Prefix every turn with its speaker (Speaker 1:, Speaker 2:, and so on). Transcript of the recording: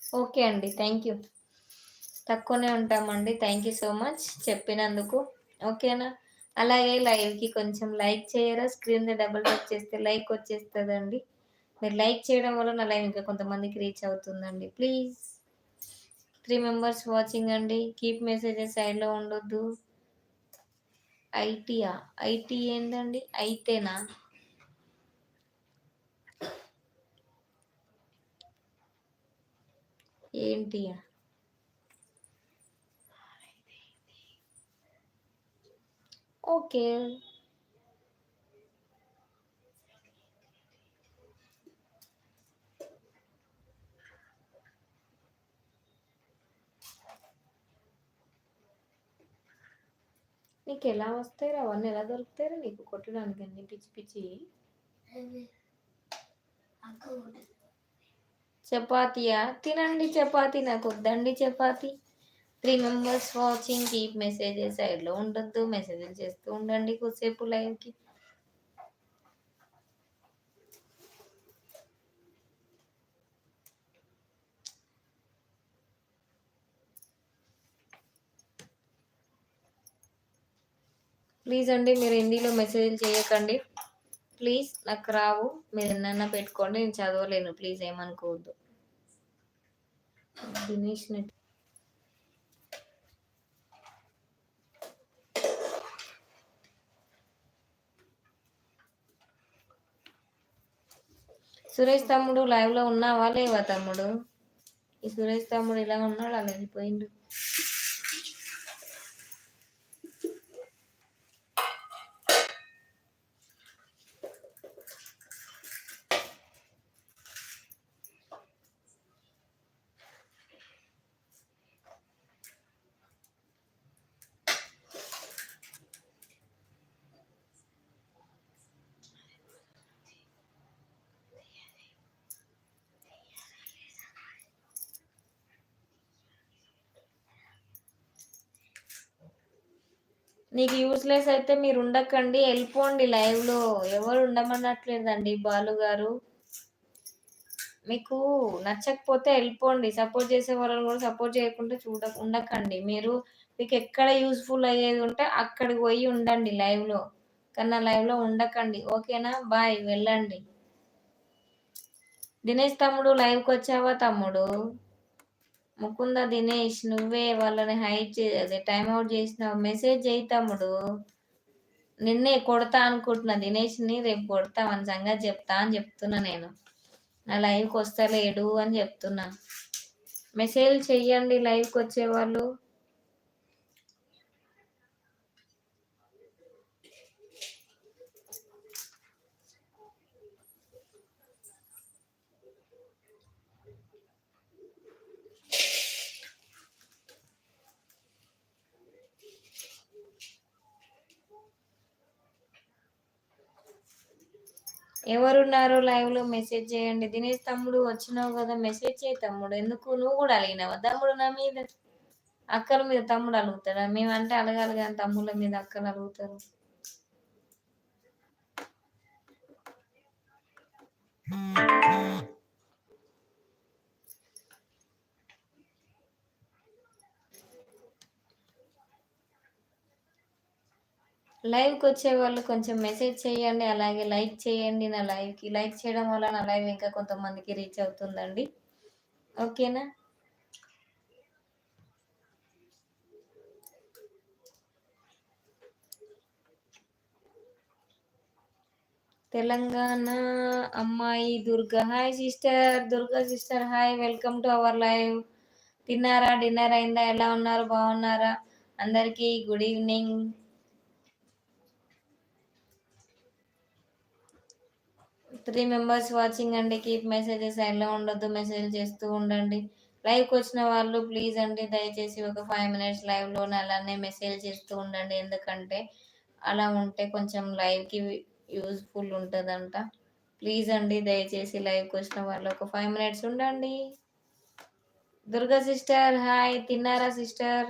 Speaker 1: Okay అండి. Thank you. తక్కువనే ఉంటామండి. థ్యాంక్ యూ సో మచ్ చెప్పినందుకు. ఓకేనా? అలాగే లైవ్‌కి కొంచెం లైక్ చేయరా? స్క్రీన్ మీద డబుల్ ట్యాప్ చేస్తే లైక్ వచ్చేస్తదండి. మీరు లైక్ చేయడం వల్ల నా లైవ్ ఇంకా కొంతమందికి రీచ్ అవుతుందండి. ప్లీజ్ 3 మెంబర్స్ వాచింగ్ అండి. కీప్ మెసేజెస్ సైడ్‌లో ఉండొద్దు. ఐటీయా? ఐటీ ఏందండి? అయితేనా? ఏంటి? ఓకే. నీకెలా వస్తాయిరా? అవన్నీ ఎలా దొరుకుతాయిరా నీకు కొట్టడానికి అన్ని పిచ్చి పిచ్చియి? చపాతీయా? తినండి చపాతీ. నాకొద్దండి చపాతీ. 3 మెంబర్స్ వాచింగ్. కీప్ మెసేజెస్ సైడ్‌లో ఉండొద్దు. మెసేజ్‌లు చేస్తూ ఉండండి కొద్దిసేపు లైవ్‌కి. ప్లీజ్ అండి మీరు హిందీలో మెసేజ్‌లు చేయకండి. ప్లీజ్ నాకు రావు. మీరు ఎన్నన్నా పెట్టుకోండి. నేను చదవలేను. ప్లీజ్ ఏమనుకోవద్దు. దినేష్ నెట్ సురేష్ తమ్ముడు లైవ్‌లో ఉన్నావా? లేవా తమ్ముడు? ఈ సురేష్ తమ్ముడు ఇలా ఉన్నాడు. అలా వెళ్ళిపోయిండు. నీకు యూజ్‌లెస్ అయితే మీరు ఉండకండి. ఎళ్ళిపోండి లైవ్‌లో. ఎవరు ఉండమనట్లేదండి బాలు గారు. మీకు నచ్చకపోతే ఎళ్ళిపోండి. సపోర్ట్ చేసే వాళ్ళని కూడా సపోర్ట్ చేయకుండా ఉండకండి. మీకెక్కడ యూజ్‌ఫుల్ అయ్యేది ఉంటే అక్కడికి పోయి ఉండండి లైవ్‌లో. కానీ నా లైవ్‌లో ఉండకండి. ఓకేనా? బాయ్. వెళ్ళండి. దినేష్ తమ్ముడు లైవ్‌కొచ్చావా తమ్ముడు? ముకుంద దినేష్ నువ్వే వాళ్ళని అదే టైమ్ ఔట్ చేసినావు. మెసేజ్ చెయ్యి తమ్ముడు. నిన్నే కొడతా అనుకుంటున్నా దినేష్‌ని. రేపు కొడతా వాని సంగతి చెప్తా అని చెప్తున్నా నేను. నా లైవ్‌కి వస్తలేడు అని చెప్తున్నా. మెసేజ్ చెయ్యండి లైవ్‌కి వచ్చేవాళ్ళు. ఎవరున్నారు లైవ్‌లో మెసేజ్ చేయండి. దినేష్ తమ్ముడు వచ్చినావు కదా మెసేజ్ చేయి తమ్ముడు. ఎందుకు నువ్వు కూడా అలిగినావా తమ్ముడు నా మీద? అక్కల మీద తమ్ముడు అలుగుతాడా? మేమంటే అలగాలి కానీ తమ్ముళ్ళ మీద అక్కలు అలుగుతారు. లైవ్‌కి వచ్చేవాళ్ళు కొంచెం మెసేజ్ చేయండి. అలాగే లైక్ చేయండి నా లైవ్‌కి. లైక్ చేయడం వల్ల నా లైవ్ ఇంకా కొంతమందికి రీచ్ అవుతుందండి. ఓకేనా? తెలంగాణ అమ్మాయి Durga. Hi sister. Durga sister hi. Welcome to our live. తిన్నారా? డిన్నర్ అయిందా? ఎలా ఉన్నారు? బాగున్నారా? అందరికీ గుడ్ ఈవినింగ్. 3 మెంబర్స్ వాచింగ్ అండి. కీప్ మెసేజెస్ సైడ్‌లో ఉండొద్దు. మెసేజ్ చేస్తూ ఉండండి. లైవ్‌కి వచ్చిన వాళ్ళు ప్లీజ్ అండి దయచేసి ఒక 5 మినిట్స్ లైవ్‌లోనే అలానే మెసేజ్ చేస్తూ ఉండండి. ఎందుకంటే అలా ఉంటే కొంచెం లైవ్‌కి యూజ్‌ఫుల్ ఉంటదంట. ప్లీజ్ అండి దయచేసి లైవ్‌కి వచ్చిన వాళ్ళు ఒక 5 మినిట్స్ ఉండండి. Durga sister hi. తిన్నారా సిస్టర్?